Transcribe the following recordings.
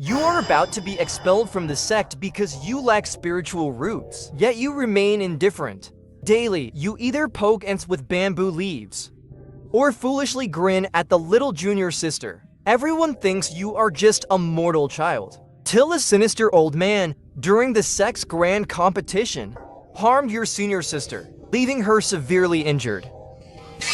You are about to be expelled from the sect because you lack spiritual roots, yet you remain indifferent. Daily, you either poke ants with bamboo leaves, or foolishly grin at the little junior sister. Everyone thinks you are just a mortal child. Till a sinister old man, during the sect's grand competition, harmed your senior sister, leaving her severely injured.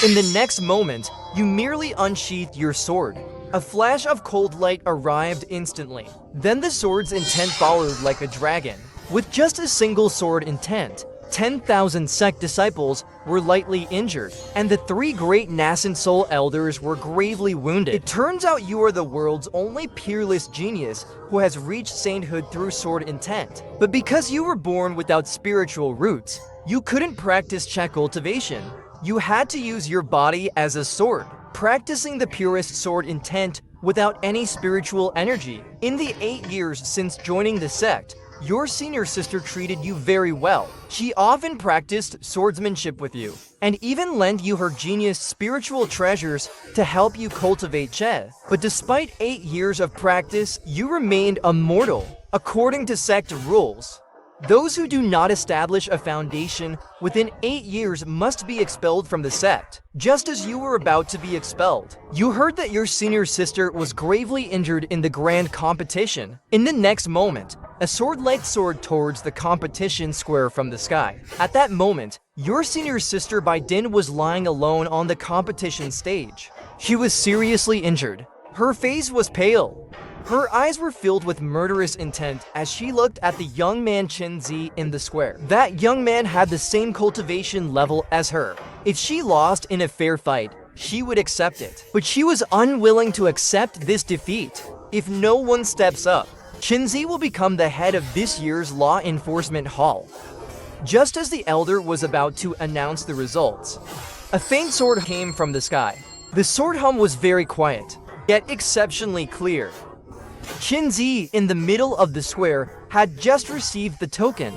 In the next moment, you merely unsheathed your sword. A flash of cold light arrived instantly. Then the sword's intent followed like a dragon. With just a single sword intent, 10,000 sect disciples were lightly injured, and the 3 great nascent soul elders were gravely wounded. It turns out you are the world's only peerless genius who has reached sainthood through sword intent. But because you were born without spiritual roots, you couldn't practice sect cultivation. You had to use your body as a sword, practicing the purest sword intent without any spiritual energy. In the 8 years since joining the sect, your senior sister treated you very well. She often practiced swordsmanship with you, and even lent you her genius spiritual treasures to help you cultivate Che. But despite 8 years of practice, you remained a mortal, according to sect rules. Those who do not establish a foundation within 8 years must be expelled from the sect. Just as you were about to be expelled, you heard that your senior sister was gravely injured in the grand competition. In the next moment, a sword light soared towards the competition square from the sky. At that moment, your senior sister Biden was lying alone on the competition stage. She was seriously injured. Her face was pale. Her eyes were filled with murderous intent as she looked at the young man Chenzi in the square. That young man had the same cultivation level as her. If she lost in a fair fight, she would accept it. But she was unwilling to accept this defeat. If no one steps up, Chenzi will become the head of this year's Law Enforcement Hall. Just as the elder was about to announce the results, a faint sword came from the sky. The sword hum was very quiet, yet exceptionally clear. Chenzi, in the middle of the square, had just received the token,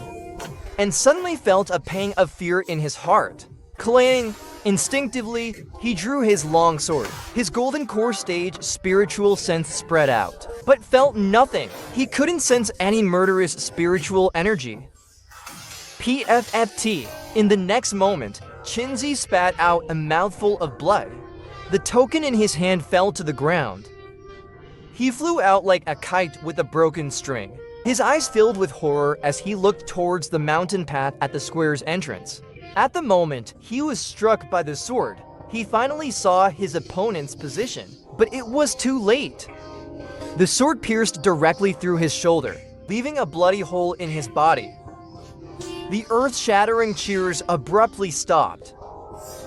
and suddenly felt a pang of fear in his heart. Clang! Instinctively, he drew his long sword. His golden core stage spiritual sense spread out, but felt nothing. He couldn't sense any murderous spiritual energy. PFFT. In the next moment, Chenzi spat out a mouthful of blood. The token in his hand fell to the ground. He flew out like a kite with a broken string. His eyes filled with horror as he looked towards the mountain path at the square's entrance. At the moment he was struck by the sword, he finally saw his opponent's position, but it was too late. The sword pierced directly through his shoulder, leaving a bloody hole in his body. The earth-shattering cheers abruptly stopped.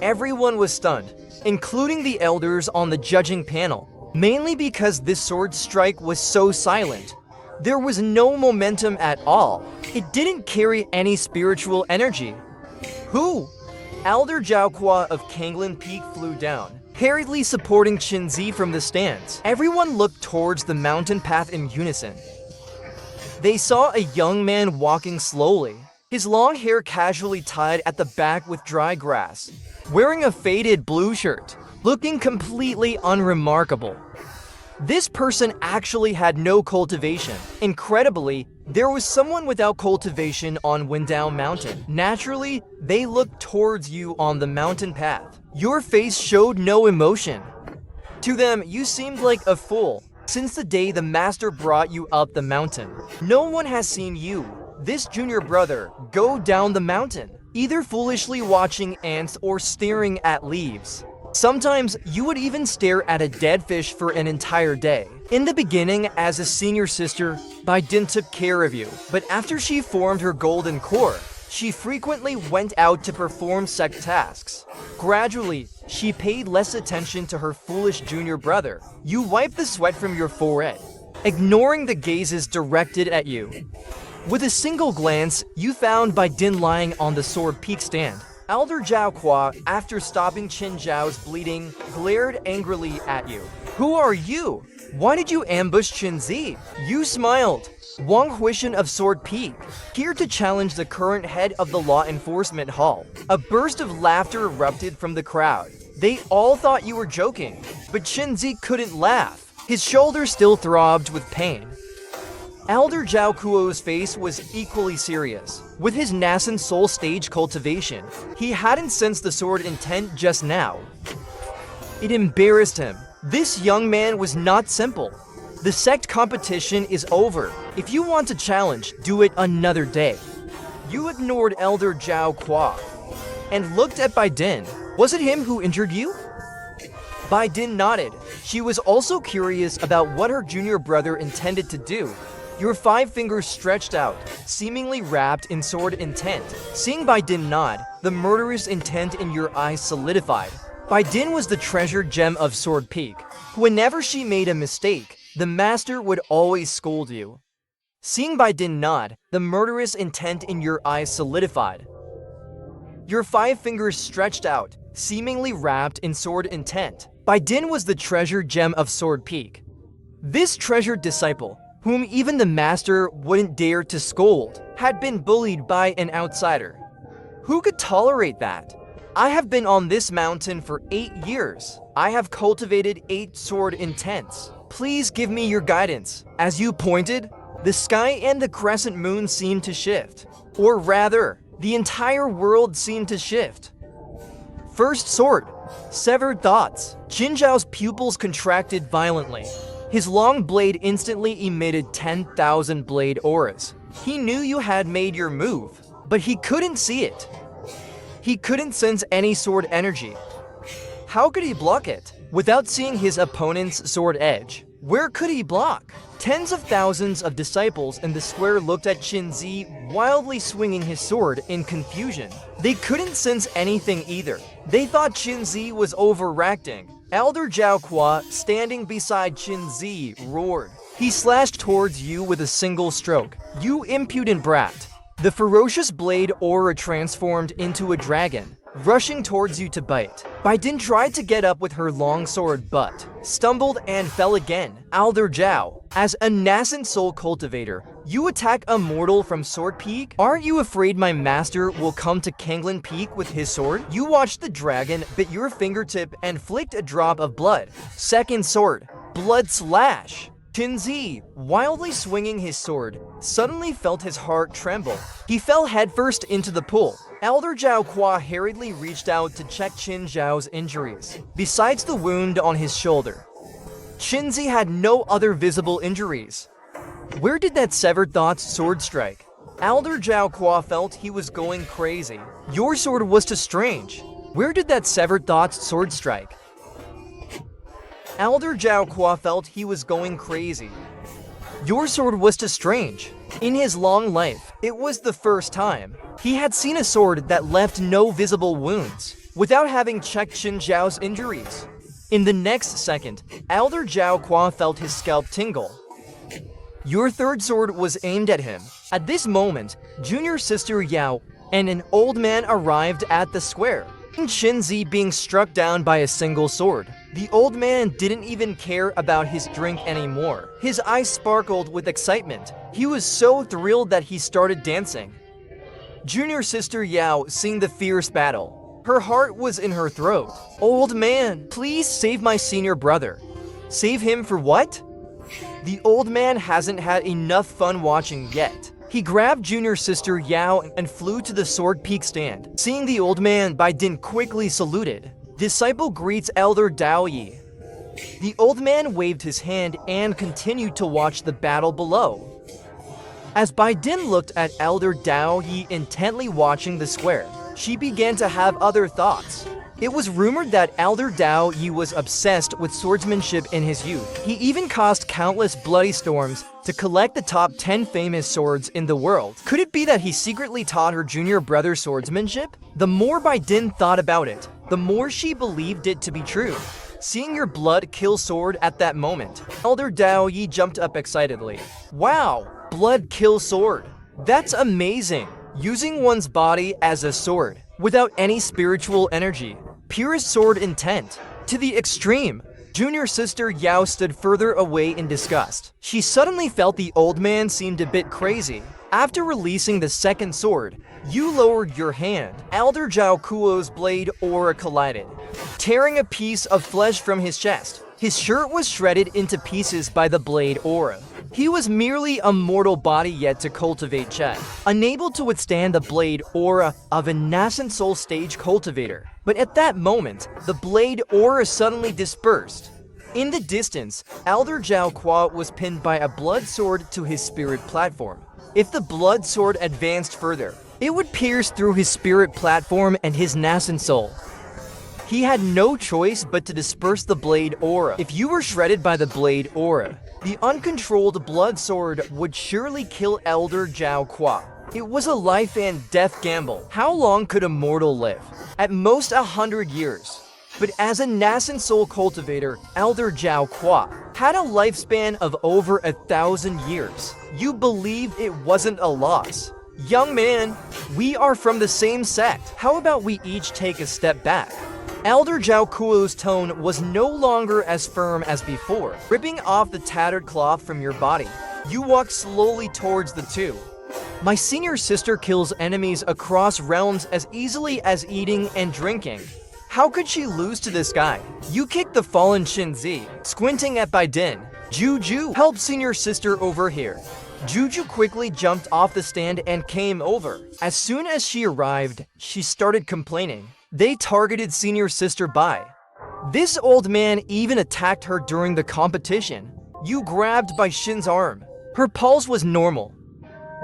Everyone was stunned, including the elders on the judging panel. Mainly because this sword strike was so silent. There was no momentum at all. It didn't carry any spiritual energy. Who? Elder Jiaoqua of Kanglin Peak flew down, hurriedly supporting Chenzi from the stands. Everyone looked towards the mountain path in unison. They saw a young man walking slowly, his long hair casually tied at the back with dry grass, wearing a faded blue shirt, looking completely unremarkable. This person actually had no cultivation. Incredibly, there was someone without cultivation on Windao Mountain. Naturally, they looked towards you on the mountain path. Your face showed no emotion. To them, you seemed like a fool. Since the day the master brought you up the mountain, no one has seen you, this junior brother, go down the mountain, either foolishly watching ants or staring at leaves. Sometimes, you would even stare at a dead fish for an entire day. In the beginning, as a senior sister, Biden took care of you, but after she formed her golden core, she frequently went out to perform sect tasks. Gradually, she paid less attention to her foolish junior brother. You wiped the sweat from your forehead, ignoring the gazes directed at you. With a single glance, you found Biden lying on the sword peak stand. Elder Jiaoqua, after stopping Qin Zhao's bleeding, glared angrily at you. Who are you? Why did you ambush Chenzi? You smiled. Wang Huishan of Sword Peak, here to challenge the current head of the Law Enforcement Hall. A burst of laughter erupted from the crowd. They all thought you were joking, but Chenzi couldn't laugh. His shoulder still throbbed with pain. Elder Zhao Kuo's face was equally serious. With his nascent soul stage cultivation, he hadn't sensed the sword intent just now. It embarrassed him. This young man was not simple. The sect competition is over. If you want to challenge, do it another day. You ignored Elder Zhao Kuo and looked at Bai Din. Was it him who injured you? Bai Din nodded. She was also curious about what her junior brother intended to do. Your 5 fingers stretched out, seemingly wrapped in sword intent. Seeing Bai Din nod, the murderous intent in your eyes solidified. Bai Din was the treasured gem of Sword Peak. Whenever she made a mistake, the master would always scold you. Seeing Bai Din nod, the murderous intent in your eyes solidified. Your 5 fingers stretched out, seemingly wrapped in sword intent. Bai Din was the treasured gem of Sword Peak. This treasured disciple, whom even the master wouldn't dare to scold, had been bullied by an outsider. Who could tolerate that? I have been on this mountain for 8 years. I have cultivated 8 sword intents. Please give me your guidance. As you pointed, the sky and the crescent moon seemed to shift. Or rather, the entire world seemed to shift. First sword. Severed thoughts. Qin Zhao's pupils contracted violently. His long blade instantly emitted 10,000 blade auras. He knew you had made your move, but he couldn't see it. He couldn't sense any sword energy. How could he block it? Without seeing his opponent's sword edge, where could he block? Tens of thousands of disciples in the square looked at Qin Zi wildly swinging his sword in confusion. They couldn't sense anything either. They thought Qin Zi was overreacting. Elder Zhao Kuo, standing beside Qin Zi, roared. He slashed towards you with a single stroke. You impudent brat. The ferocious blade aura transformed into a dragon, rushing towards you to bite. Bai Din tried to get up with her long sword but stumbled and fell again. Elder Zhao, as a nascent soul cultivator, you attack a mortal from Sword Peak? Aren't you afraid my master will come to Kanglin Peak with his sword? You watched the dragon bit your fingertip and flicked a drop of blood. Second sword, blood slash. Qin Zi, wildly swinging his sword, suddenly felt his heart tremble. He fell headfirst into the pool. Elder Zhao Kuo hurriedly reached out to check Qin Zhao's injuries. Besides the wound on his shoulder, Qin Zi had no other visible injuries. Where did that severed thought's sword strike? Elder Zhao Kuo felt he was going crazy. Your sword was too strange. Where did that severed thought's sword strike? Elder Zhao Kuo felt he was going crazy. Your sword was too strange. In his long life, it was the first time he had seen a sword that left no visible wounds, without having checked Qin Zhao's injuries. In the next second, Elder Zhao Kuo felt his scalp tingle. Your third sword was aimed at him. At this moment, junior sister Yao and an old man arrived at the square. Qin Zi being struck down by a single sword. The old man didn't even care about his drink anymore. His eyes sparkled with excitement. He was so thrilled that he started dancing. Junior sister Yao seeing the fierce battle. Her heart was in her throat. Old man, please save my senior brother. Save him for what? The old man hasn't had enough fun watching yet. He grabbed junior sister Yao and flew to the Sword Peak stand. Seeing the old man, Bai Din quickly saluted. Disciple greets Elder Dao Yi. The old man waved his hand and continued to watch the battle below. As Bai Din looked at Elder Dao Yi intently watching the square, she began to have other thoughts. It was rumored that Elder Dao Yi was obsessed with swordsmanship in his youth. He even caused countless bloody storms to collect the top 10 famous swords in the world. Could it be that he secretly taught her junior brother swordsmanship? The more Bai Din thought about it, the more she believed it to be true. Seeing your blood kill sword at that moment, Elder Dao Yi jumped up excitedly. Wow, blood kill sword. That's amazing. Using one's body as a sword, without any spiritual energy. Purest sword intent. To the extreme. Junior sister Yao stood further away in disgust. She suddenly felt the old man seemed a bit crazy. After releasing the second sword, you lowered your hand. Elder Zhao Kuo's blade aura collided, tearing a piece of flesh from his chest. His shirt was shredded into pieces by the blade aura. He was merely a mortal body yet to cultivate Chet, unable to withstand the blade aura of a nascent soul stage cultivator. But at that moment, the blade aura suddenly dispersed. In the distance, Elder Zhao Qua was pinned by a blood sword to his spirit platform. If the blood sword advanced further, it would pierce through his spirit platform and his nascent soul. He had no choice but to disperse the blade aura. If you were shredded by the blade aura, the uncontrolled blood sword would surely kill Elder Zhao Qua. It was a life and death gamble. How long could a mortal live? At most 100 years. But as a nascent soul cultivator, Elder Zhao Qua had a lifespan of over 1,000 years. You believe it wasn't a loss? Young man, we are from the same sect. How about we each take a step back? Elder Zhao Kuo's tone was no longer as firm as before. Ripping off the tattered cloth from your body, you walk slowly towards the two. My senior sister kills enemies across realms as easily as eating and drinking. How could she lose to this guy? You kick the fallen Shinzi, squinting at Baidin. Juju, help senior sister over here. Juju quickly jumped off the stand and came over. As soon as she arrived, she started complaining. They targeted senior sister Bai. This old man even attacked her during the competition. You grabbed Bai Shin's arm. Her pulse was normal.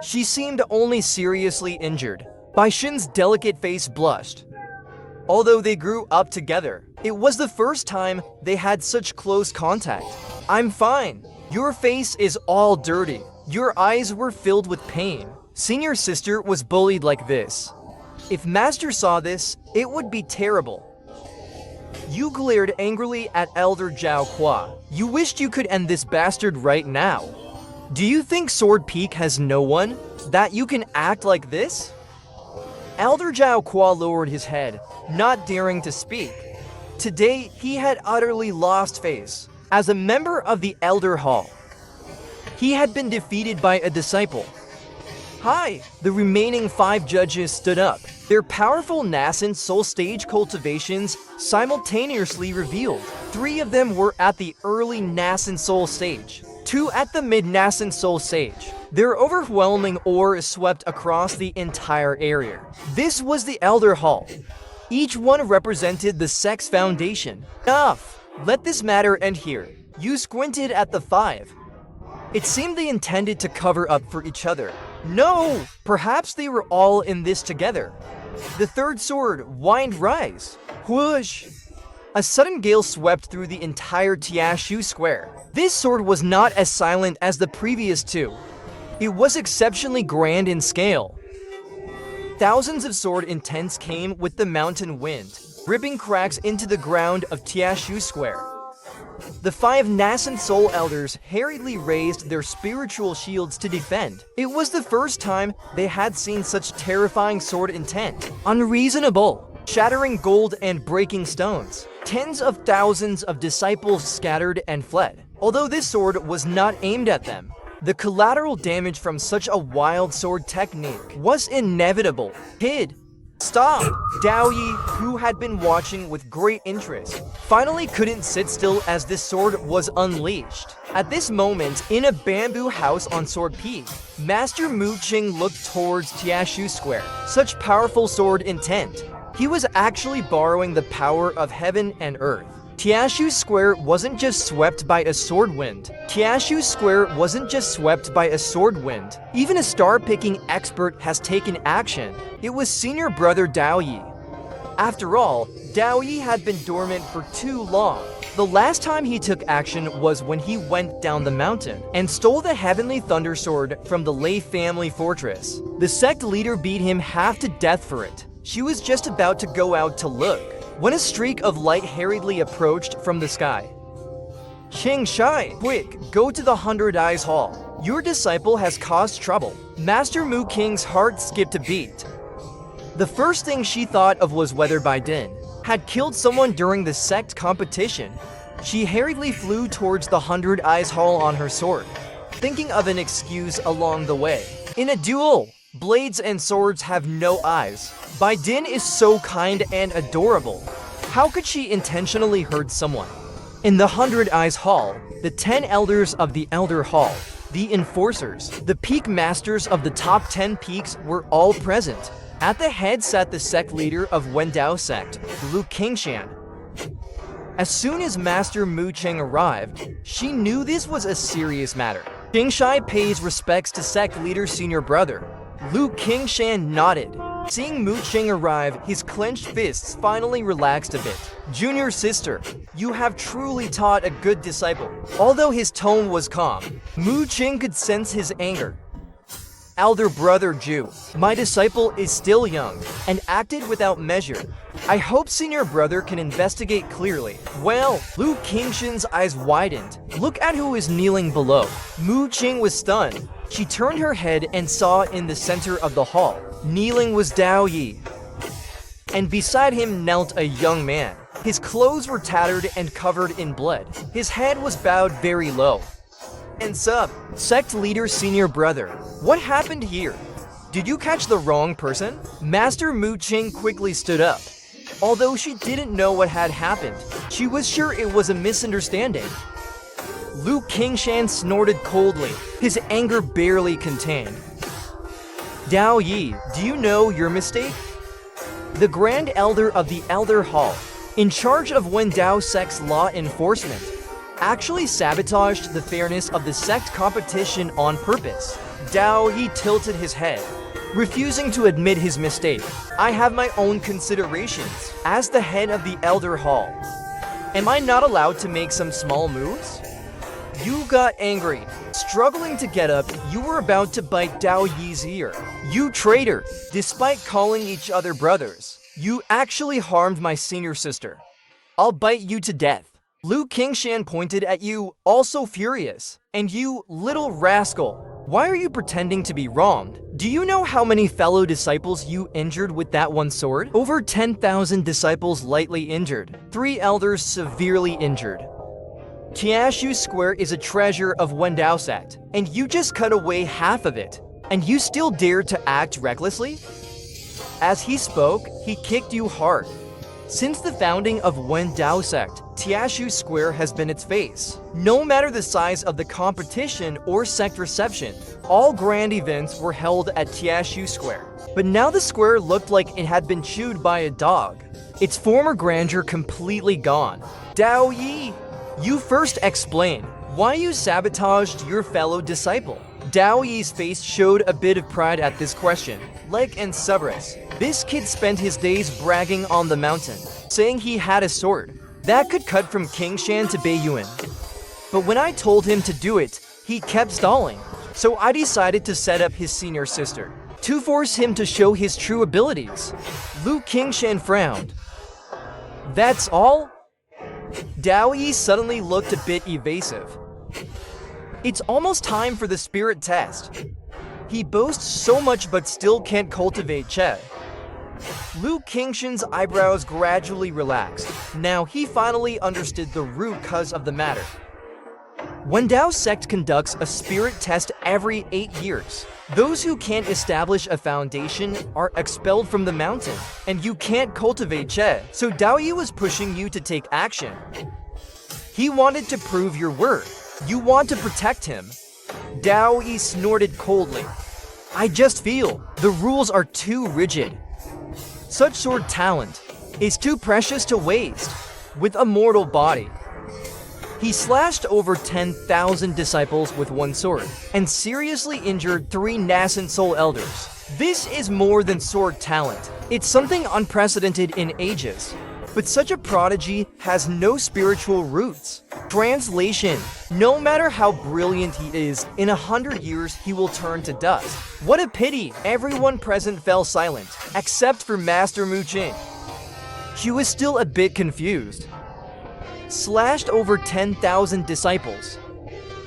She seemed only seriously injured. Bai Shin's delicate face blushed. Although they grew up together, it was the first time they had such close contact. I'm fine. Your face is all dirty. Your eyes were filled with pain. Senior sister was bullied like this. If Master saw this, it would be terrible. You glared angrily at Elder Zhao Qua. You wished you could end this bastard right now. Do you think Sword Peak has no one? That you can act like this? Elder Zhao Qua lowered his head, not daring to speak. Today, he had utterly lost face. As a member of the Elder Hall, he had been defeated by a disciple. Hi! The remaining 5 judges stood up. Their powerful nascent soul stage cultivations simultaneously revealed. 3 of them were at the early nascent soul stage, 2 at the mid-nascent soul stage. Their overwhelming aura swept across the entire area. This was the Elder Hall. Each one represented the sect's foundation. Enough! Let this matter end here. You squinted at the 5. It seemed they intended to cover up for each other. No! Perhaps they were all in this together. The third sword, Wind Rise. Whoosh! A sudden gale swept through the entire Tiashu Square. This sword was not as silent as the previous 2. It was exceptionally grand in scale. Thousands of sword intents came with the mountain wind, ripping cracks into the ground of Tiashu Square. The 5 nascent soul elders hurriedly raised their spiritual shields to defend. It was the first time they had seen such terrifying sword intent. Unreasonable, shattering gold and breaking stones. Tens of thousands of disciples scattered and fled. Although this sword was not aimed at them, the collateral damage from such a wild sword technique was inevitable. Kid, stop! Dao Yi, who had been watching with great interest, finally couldn't sit still as this sword was unleashed. At this moment, in a bamboo house on Sword Peak, Master Mu Qing looked towards Tiashu Square. Such powerful sword intent. He was actually borrowing the power of heaven and earth. Tiashu Square wasn't just swept by a sword wind. Tiashu Square wasn't just swept by a sword wind. Even a star-picking expert has taken action. It was senior brother Dao Yi. After all, Dao Yi had been dormant for too long. The last time he took action was when he went down the mountain and stole the Heavenly Thunder Sword from the Lei family fortress. The sect leader beat him half to death for it. She was just about to go out to look when a streak of light hurriedly approached from the sky. Qing Shai, quick, go to the 100 Eyes Hall. Your disciple has caused trouble. Master Mu Qing's heart skipped a beat. The first thing she thought of was whether Baidin had killed someone during the sect competition. She hurriedly flew towards the 100 Eyes Hall on her sword, thinking of an excuse along the way. In a duel, blades and swords have no eyes. Baidin is so kind and adorable. How could she intentionally hurt someone? In the 100 Eyes Hall, the 10 elders of the Elder Hall, the enforcers, the peak masters of the top 10 peaks were all present. At the head sat the sect leader of Wendao sect, Lu Qingshan. As soon as Master Mu Cheng arrived, she knew this was a serious matter. Qingshai pays respects to sect leader's senior brother. Lu Qingshan nodded. Seeing Mu Cheng arrive, his clenched fists finally relaxed a bit. Junior sister, you have truly taught a good disciple. Although his tone was calm, Mu Cheng could sense his anger. Elder brother Ju, my disciple is still young and acted without measure. I hope senior brother can investigate clearly. Well, Lu Qingshan's eyes widened. Look at who is kneeling below. Mu Cheng was stunned. She turned her head and saw in the center of the hall, kneeling was Dao Yi. And beside him knelt a young man. His clothes were tattered and covered in blood. His head was bowed very low. And sect leader senior brother, what happened here? Did you catch the wrong person? Master Mu Cheng quickly stood up. Although she didn't know what had happened, she was sure it was a misunderstanding. Lu Qingshan snorted coldly, his anger barely contained. Dao Yi, do you know your mistake? The Grand Elder of the Elder Hall, in charge of Wendao sect's law enforcement, actually sabotaged the fairness of the sect competition on purpose. Dao Yi tilted his head, refusing to admit his mistake. I have my own considerations. As the head of the Elder Hall, am I not allowed to make some small moves? You got angry. Struggling to get up, you were about to bite Dao Yi's ear. You traitor! Despite calling each other brothers, you actually harmed my senior sister. I'll bite you to death. Lu Qingshan pointed at you, also furious. And you, little rascal, why are you pretending to be wronged? Do you know how many fellow disciples you injured with that one sword? Over 10,000 disciples lightly injured, 3 elders severely injured. Tiashu Square is a treasure of Wendao sect, and you just cut away half of it. And you still dare to act recklessly? As he spoke, he kicked you hard. Since the founding of Wendao sect, Tiashu Square has been its face. No matter the size of the competition or sect reception, all grand events were held at Tiashu Square. But now the square looked like it had been chewed by a dog. Its former grandeur completely gone. Dao Yi, you first explain why you sabotaged your fellow disciple. Dao Yi's face showed a bit of pride at this question. Like and Subris, this kid spent his days bragging on the mountain, saying he had a sword that could cut from Qingshan to Beiyuan. But when I told him to do it, he kept stalling. So I decided to set up his senior sister, to force him to show his true abilities. Lu Qingshan frowned. That's all? Dao Yi suddenly looked a bit evasive. It's almost time for the spirit test. He boasts so much but still can't cultivate Che. Lu Qingshan's eyebrows gradually relaxed. Now he finally understood the root cause of the matter. Wendao sect conducts a spirit test every 8 years. Those who can't establish a foundation are expelled from the mountain, and you can't cultivate Che. So Dao Yi was pushing you to take action. He wanted to prove your worth. You want to protect him. Dao Yi snorted coldly. I just feel the rules are too rigid. Such sword talent is too precious to waste with a mortal body. He slashed over 10,000 disciples with one sword and seriously injured 3 nascent soul elders. This is more than sword talent. It's something unprecedented in ages. But such a prodigy has no spiritual roots. Translation: no matter how brilliant he is, in 100 years he will turn to dust. What a pity! Everyone present fell silent, except for Master Mu Cheng. She was still a bit confused. Slashed over 10,000 disciples.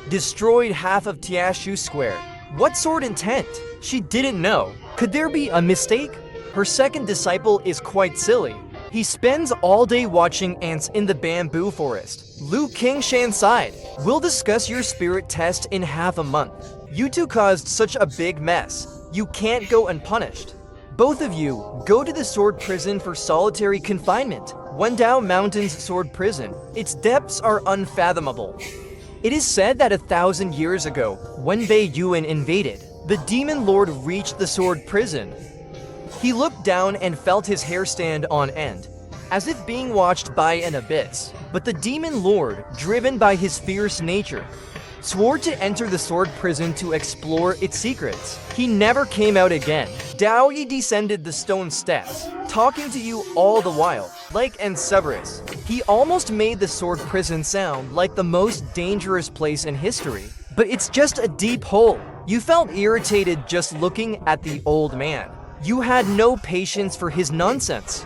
Destroyed half of Tiashu Square. What sword intent? She didn't know. Could there be a mistake? Her second disciple is quite silly. He spends all day watching ants in the bamboo forest. Lu Qingshan sighed. We'll discuss your spirit test in half a month. You two caused such a big mess. You can't go unpunished. Both of you, go to the sword prison for solitary confinement. Wendao Mountain's sword prison. Its depths are unfathomable. It is said that 1,000 years ago, when Bei Yuan invaded, the demon lord reached the sword prison. He looked down and felt his hair stand on end, as if being watched by an abyss. But the demon lord, driven by his fierce nature, swore to enter the sword prison to explore its secrets. He never came out again. Dao Yi descended the stone steps, talking to you all the while, like and Cerberus. He almost made the sword prison sound like the most dangerous place in history. But it's just a deep hole. You felt irritated just looking at the old man. You had no patience for his nonsense.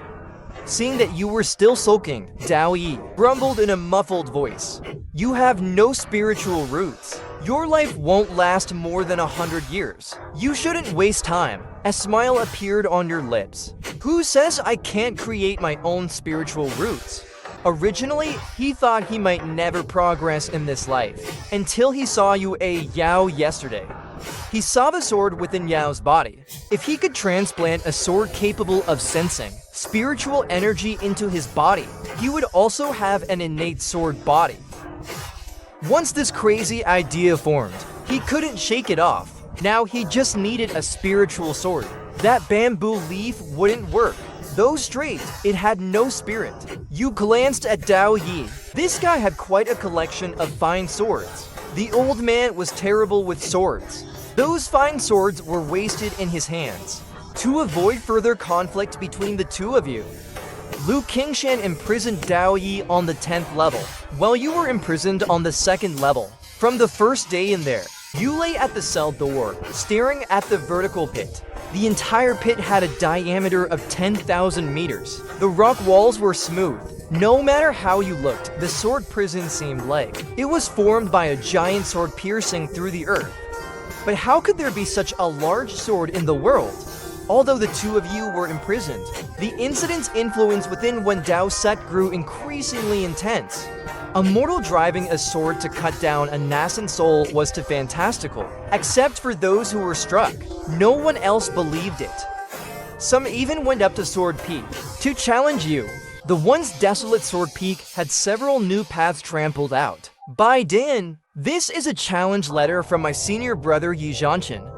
Seeing that you were still sulking, Dao Yi grumbled in a muffled voice. You have no spiritual roots. Your life won't last more than 100 years. You shouldn't waste time. A smile appeared on your lips. Who says I can't create my own spiritual roots? Originally, he thought he might never progress in this life, until he saw you a Yao yesterday. He saw the sword within Yao's body. If he could transplant a sword capable of sensing spiritual energy into his body, he would also have an innate sword body. Once this crazy idea formed, he couldn't shake it off. Now he just needed a spiritual sword. That bamboo leaf wouldn't work. Though straight, it had no spirit. You glanced at Dao Yi. This guy had quite a collection of fine swords. The old man was terrible with swords. Those fine swords were wasted in his hands. To avoid further conflict between the two of you, Lu Qingshan imprisoned Dao Yi on the 10th level, while you were imprisoned on the 2nd level. From the first day in there, you lay at the cell door, staring at the vertical pit. The entire pit had a diameter of 10,000 meters. The rock walls were smooth. No matter how you looked, the sword prison seemed like it was formed by a giant sword piercing through the earth. But how could there be such a large sword in the world? Although the two of you were imprisoned, the incident's influence within Wendao's sect grew increasingly intense. A mortal driving a sword to cut down a nascent soul was too fantastical. Except for those who were struck, no one else believed it. Some even went up to Sword Peak to challenge you. The once desolate Sword Peak had several new paths trampled out. By Din, this is a challenge letter from my senior brother Yi Zhanshan,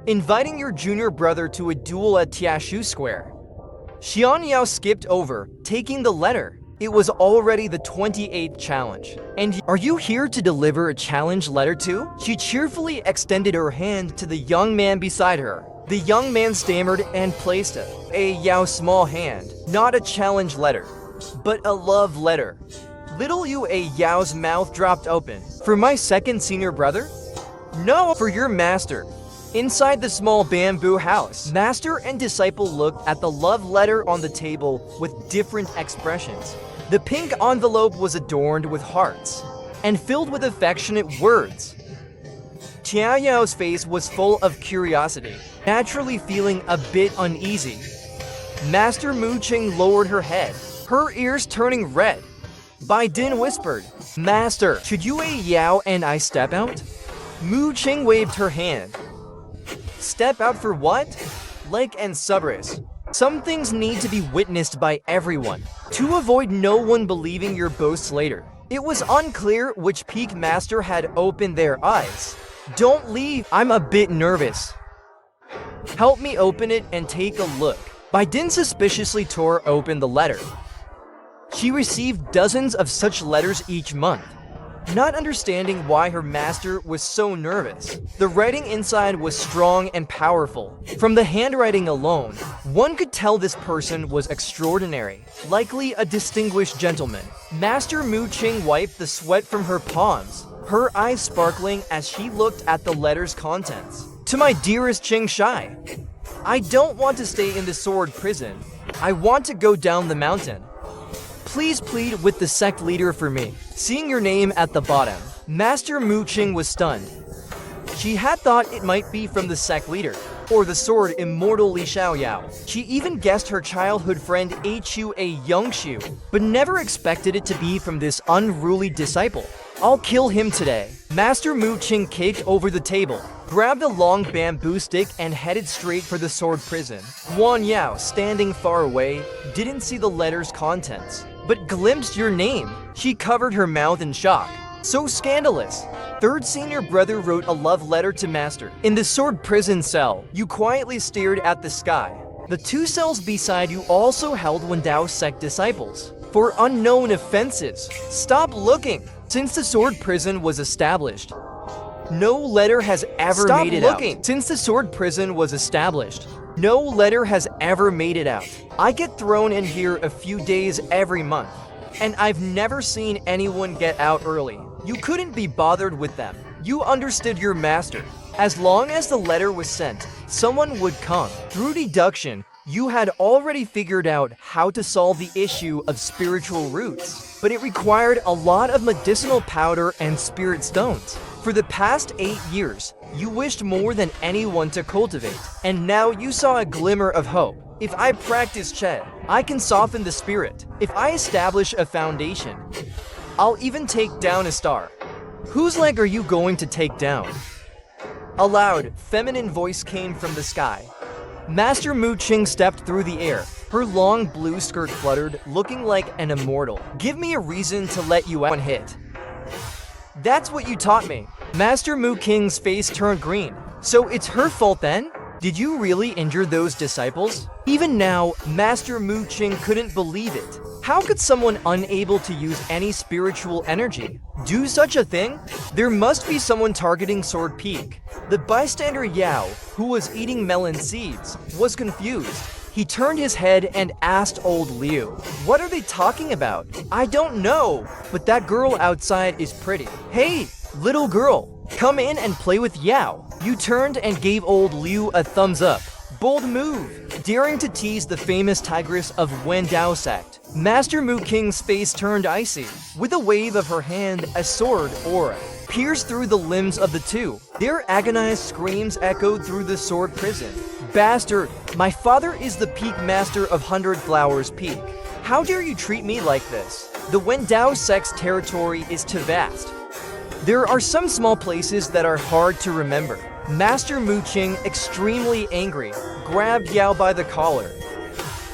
inviting your junior brother to a duel at Tiashu Square. Xian Yao skipped over, taking the letter. It was already the 28th challenge. And are you here to deliver a challenge letter too? She cheerfully extended her hand to the young man beside her. The young man stammered and placed a Yao small hand. Not a challenge letter, but a love letter. Little Yu Yao's mouth dropped open. For my second senior brother? No, for your master. Inside the small bamboo house, master and disciple looked at the love letter on the table with different expressions. The pink envelope was adorned with hearts and filled with affectionate words. Tia Yao's face was full of curiosity, naturally feeling a bit uneasy. Master Mu Qing lowered her head, her ears turning red. Bai Din whispered, "Master, should Yue Yao and I step out?" Mu Qing waved her hand. Step out for what? Like and Cerberus. Some things need to be witnessed by everyone, to avoid no one believing your boasts later. It was unclear which peak master had opened their eyes. Don't leave, I'm a bit nervous. Help me open it and take a look. Bai Din suspiciously tore open the letter. She received dozens of such letters each month, not understanding why her master was so nervous. The writing inside was strong and powerful. From the handwriting alone, one could tell this person was extraordinary, likely a distinguished gentleman. Master Mu Qing wiped the sweat from her palms, her eyes sparkling as she looked at the letter's contents. To my dearest Qing Shai, I don't want to stay in the sword prison. I want to go down the mountain. Please plead with the sect leader for me. Seeing your name at the bottom, Master Mu Qing was stunned. She had thought it might be from the sect leader, or the sword immortal Li Xiaoyao. She even guessed her childhood friend Chu a young Shu, but never expected it to be from this unruly disciple. I'll kill him today. Master Mu Qing kicked over the table, grabbed a long bamboo stick and headed straight for the sword prison. Wang Yao, standing far away, didn't see the letter's contents, but glimpsed your name. She covered her mouth in shock. So scandalous. Third senior brother wrote a love letter to Master. In the sword prison cell, you quietly stared at the sky. The two cells beside you also held Wendao sect disciples for unknown offenses. Stop looking. Since the sword prison was established, no letter has ever made it out. Since the sword prison was established, no letter has ever made it out. I get thrown in here a few days every month, and I've never seen anyone get out early. You couldn't be bothered with them. You understood your master. As long as the letter was sent, someone would come. Through deduction, you had already figured out how to solve the issue of spiritual roots, but it required a lot of medicinal powder and spirit stones. For the past 8 years, you wished more than anyone to cultivate, and now you saw a glimmer of hope. If I practice Che, I can soften the spirit. If I establish a foundation, I'll even take down a star. Whose leg are you going to take down? A loud, feminine voice came from the sky. Master Mu Qing stepped through the air. Her long blue skirt fluttered, looking like an immortal. Give me a reason to let you out one hit. That's what you taught me. Master Mu Qing's face turned green. So it's her fault then? Did you really injure those disciples? Even now, Master Mu Qing couldn't believe it. How could someone unable to use any spiritual energy do such a thing? There must be someone targeting Sword Peak. The bystander Yao, who was eating melon seeds, was confused. He turned his head and asked old Liu, "What are they talking about?" "I don't know, but that girl outside is pretty." "Hey, little girl, come in and play with Yao." You turned and gave old Liu a thumbs up. Bold move, daring to tease the famous tigress of Wendao sect. Master Mu Qing's face turned icy. With a wave of her hand, a sword aura pierced through the limbs of the two. Their agonized screams echoed through the sword prison. "Bastard, my father is the peak master of 100 Flowers Peak. How dare you treat me like this? The Wendao sect's territory is too vast. There are some small places that are hard to remember." Master Mu Qing, extremely angry, grabbed Yao by the collar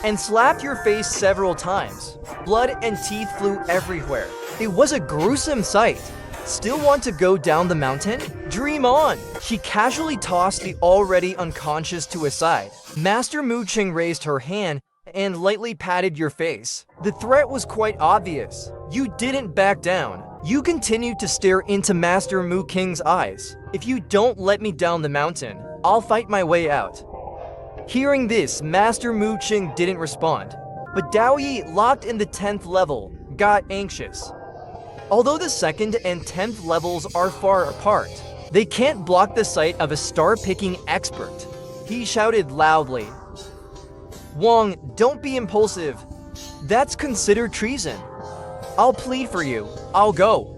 and slapped your face several times. Blood and teeth flew everywhere. It was a gruesome sight. Still want to go down the mountain? Dream on! She casually tossed the already unconscious to a side. Master Mu Qing raised her hand and lightly patted your face. The threat was quite obvious. You didn't back down. You continued to stare into Master Mu Qing's eyes. "If you don't let me down the mountain, I'll fight my way out." Hearing this, Master Mu Qing didn't respond. But Dao Yi, locked in the 10th level, got anxious. Although the 2nd and 10th levels are far apart, they can't block the sight of a star-picking expert. He shouted loudly, "Wang, don't be impulsive. That's considered treason. I'll plead for you. I'll go."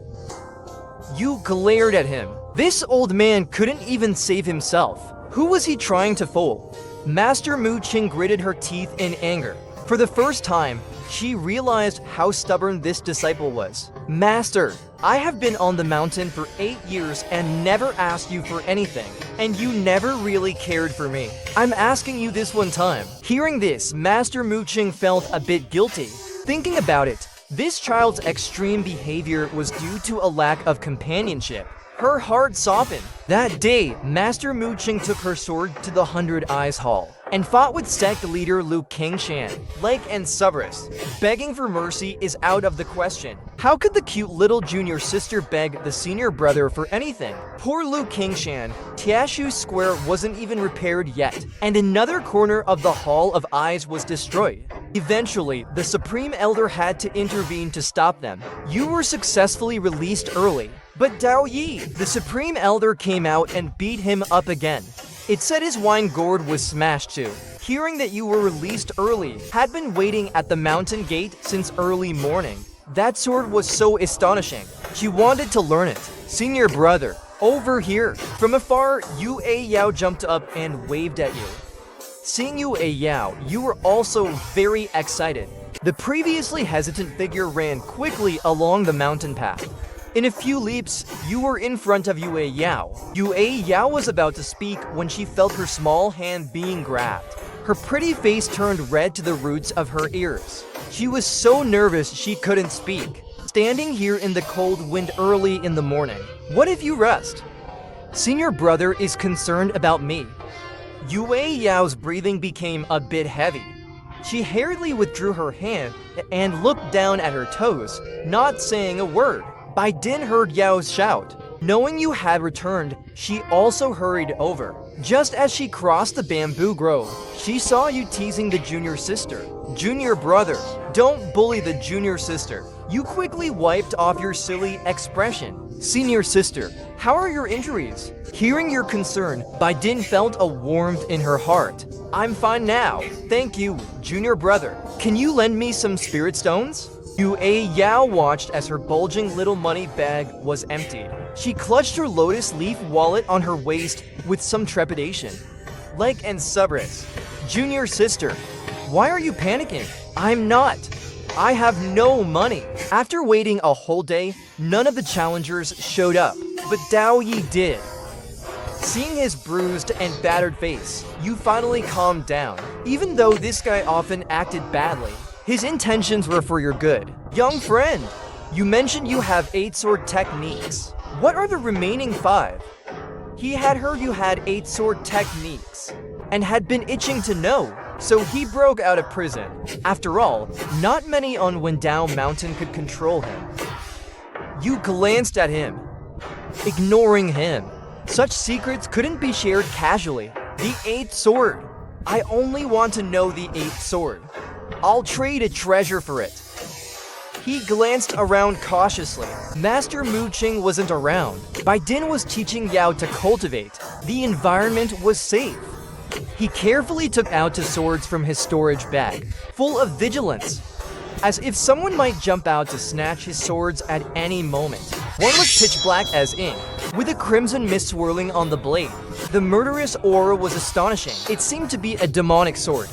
You glared at him. This old man couldn't even save himself. Who was he trying to fool? Master Mu Qing gritted her teeth in anger. For the first time, she realized how stubborn this disciple was. "Master, I have been on the mountain for 8 years and never asked you for anything, and you never really cared for me. I'm asking you this one time." Hearing this, Master Mu Qing felt a bit guilty. Thinking about it, this child's extreme behavior was due to a lack of companionship. Her heart softened. That day, Master Mu Qing took her sword to the 100 Eyes Hall and fought with sect leader Lu Qingshan, Lake and Subris. Begging for mercy is out of the question. How could the cute little junior sister beg the senior brother for anything? Poor Lu Qingshan, Tiashu Square wasn't even repaired yet, and another corner of the Hall of Eyes was destroyed. Eventually, the Supreme Elder had to intervene to stop them. You were successfully released early. But Dao Yi, the Supreme Elder, came out and beat him up again. It said his wine gourd was smashed too. Hearing that you were released early, had been waiting at the mountain gate since early morning. That sword was so astonishing. She wanted to learn it. "Senior brother, over here." From afar, Yu A Yao jumped up and waved at you. Seeing Yu A Yao, you were also very excited. The previously hesitant figure ran quickly along the mountain path. In a few leaps, you were in front of Yue Yao. Yue Yao was about to speak when she felt her small hand being grabbed. Her pretty face turned red to the roots of her ears. She was so nervous she couldn't speak. Standing here in the cold wind early in the morning. What if you rest? Senior brother is concerned about me. Yue Yao's breathing became a bit heavy. She hurriedly withdrew her hand and looked down at her toes, not saying a word. Bai Din heard Yao's shout. Knowing you had returned, she also hurried over. Just as she crossed the bamboo grove, she saw you teasing the junior sister. Junior brother, don't bully the junior sister. You quickly wiped off your silly expression. Senior sister, how are your injuries? Hearing your concern, Bai Din felt a warmth in her heart. I'm fine now. Thank you, junior brother. Can you lend me some spirit stones? Yue Yao watched as her bulging little money bag was emptied. She clutched her lotus leaf wallet on her waist with some trepidation. Like and Subris, junior sister, why are you panicking? I'm not. I have no money. After waiting a whole day, none of the challengers showed up, but Dao Yi did. Seeing his bruised and battered face, you finally calmed down. Even though this guy often acted badly, his intentions were for your good. Young friend, you mentioned you have 8 sword techniques. What are the remaining 5? He had heard you had 8 sword techniques and had been itching to know, so he broke out of prison. After all, not many on Wendao Mountain could control him. You glanced at him, ignoring him. Such secrets couldn't be shared casually. The 8th sword. I only want to know the 8th sword. I'll trade a treasure for it. He glanced around cautiously. Master Mu Qing wasn't around. Bai Din was teaching Yao to cultivate. The environment was safe. He carefully took out his swords from his storage bag, full of vigilance, as if someone might jump out to snatch his swords at any moment. One was pitch black as ink, with a crimson mist swirling on the blade. The murderous aura was astonishing. It seemed to be a demonic sword.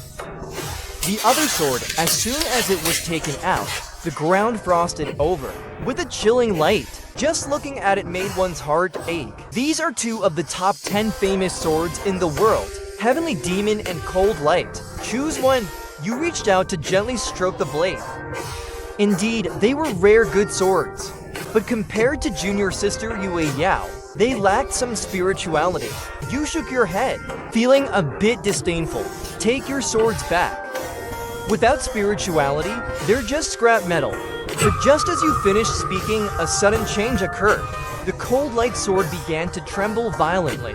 The other sword, as soon as it was taken out, the ground frosted over, with a chilling light. Just looking at it made one's heart ache. These are 2 of the top 10 famous swords in the world, Heavenly Demon and Cold Light. Choose one. You reached out to gently stroke the blade. Indeed, they were rare good swords, but compared to junior sister Yue Yao, they lacked some spirituality. You shook your head, feeling a bit disdainful. Take your swords back. Without spirituality, they're just scrap metal. But just as you finished speaking, a sudden change occurred. The cold light sword began to tremble violently.